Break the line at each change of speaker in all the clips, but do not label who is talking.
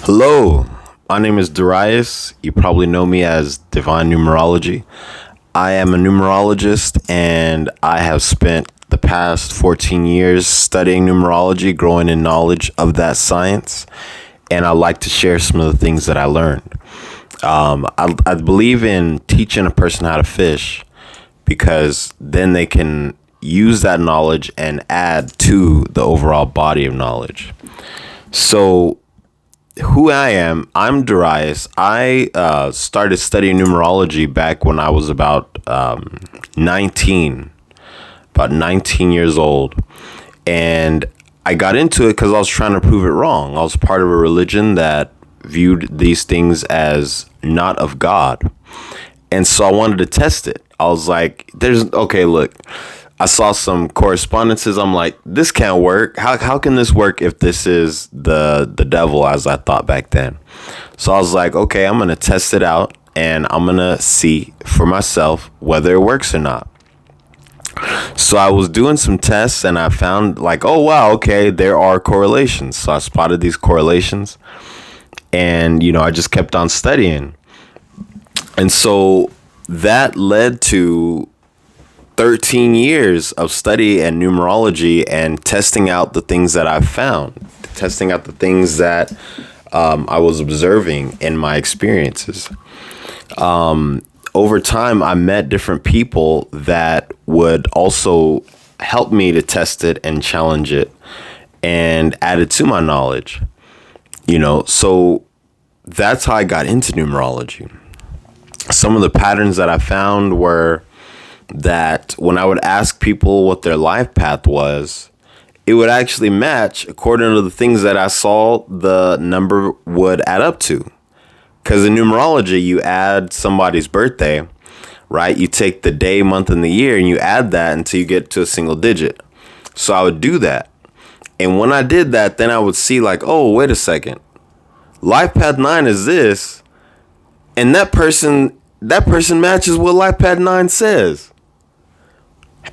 Hello, my name is Darius. You probably know me as Divine Numerology. I am a numerologist and I have spent the past 14 years studying numerology, growing in knowledge of that science, and I like to share some of the things that I learned. I believe in teaching a person how to fish because then they can use that knowledge and add to the overall body of knowledge. So, who I am, I'm Darius. I started studying numerology back when I was about 19, about 19 years old. And I got into it because I was trying to prove it wrong. I was part of a religion that viewed these things as not of God. And so I wanted to test it. I was like, okay, look, I saw some correspondences. I'm like, this can't work. How can this work if this is the devil, as I thought back then? So I was like, okay, I'm going to test it out and I'm going to see for myself whether it works or not. So I was doing some tests and I found like, oh, wow, okay, there are correlations. So I spotted these correlations and, I just kept on studying. And so that led to 13 years of study and numerology and testing out the things that I've found, testing out the things that I was observing in my experiences. Over time, I met different people that would also help me to test it and challenge it and add it to my knowledge. So that's how I got into numerology. Some of the patterns that I found were that when I would ask people what their life path was, it would actually match according to the things that I saw the number would add up to. Because in numerology, you add somebody's birthday, right? You take the day, month, and the year, and you add that until you get to a single digit. So I would do that. And when I did that, then I would see like, oh, wait a second. Life path 9 is this. And that person matches what life path 9 says.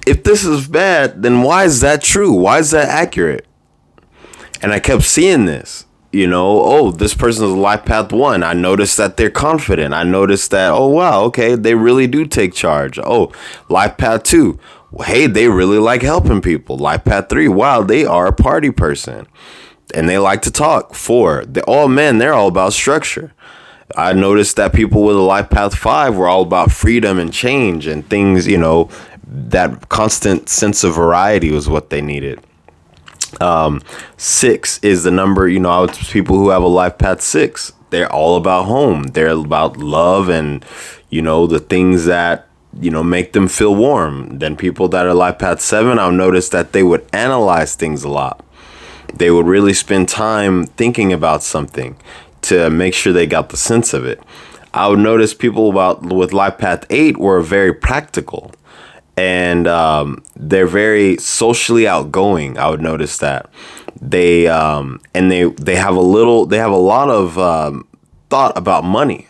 If this is bad, then why is that true? Why is that accurate? And I kept seeing this, oh, this person is life path 1. I noticed that they're confident. I noticed that, oh, wow, okay, they really do take charge. Oh, life path 2. Hey, they really like helping people. Life path 3. Wow, they are a party person and they like to talk. 4. They're all about structure. I noticed that people with a life path 5 were all about freedom and change and things, that constant sense of variety was what they needed. 6 is the number, people who have a life path 6, they're all about home. They're about love and, the things that, make them feel warm. Then people that are life path 7, I've noticed that they would analyze things a lot. They would really spend time thinking about something to make sure they got the sense of it. I would notice people with life path 8 were very practical. And they're very socially outgoing. I would notice that they have a lot of thought about money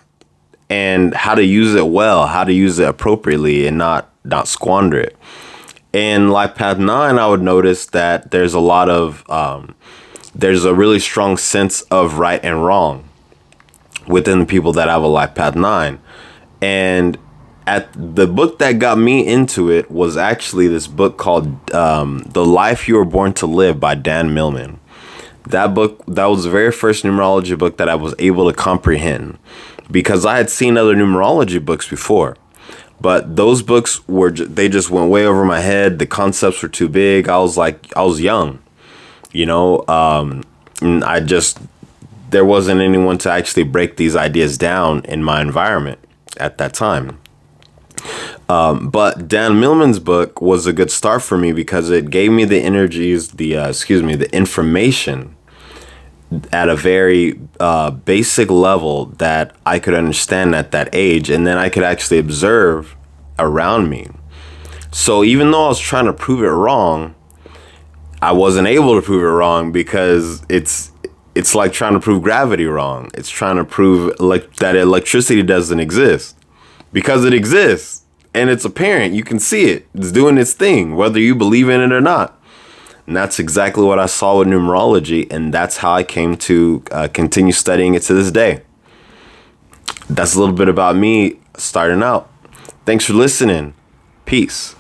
and how to use it well, how to use it appropriately, and not squander it. In life path 9, I would notice that there's a really strong sense of right and wrong within the people that have a life path 9, and the book that got me into it was actually this book called The Life You Were Born to Live by Dan Millman. That was the very first numerology book that I was able to comprehend because I had seen other numerology books before. But those books they just went way over my head. The concepts were too big. I was young, and there wasn't anyone to actually break these ideas down in my environment at that time. But Dan Millman's book was a good start for me because it gave me the the information at a very basic level that I could understand at that age, and then I could actually observe around me. So even though I was trying to prove it wrong, I wasn't able to prove it wrong because it's like trying to prove gravity wrong. It's trying to prove that electricity doesn't exist because it exists. And it's apparent. You can see it. It's doing its thing, whether you believe in it or not. And that's exactly what I saw with numerology, and that's how I came to continue studying it to this day. That's a little bit about me starting out. Thanks for listening. Peace.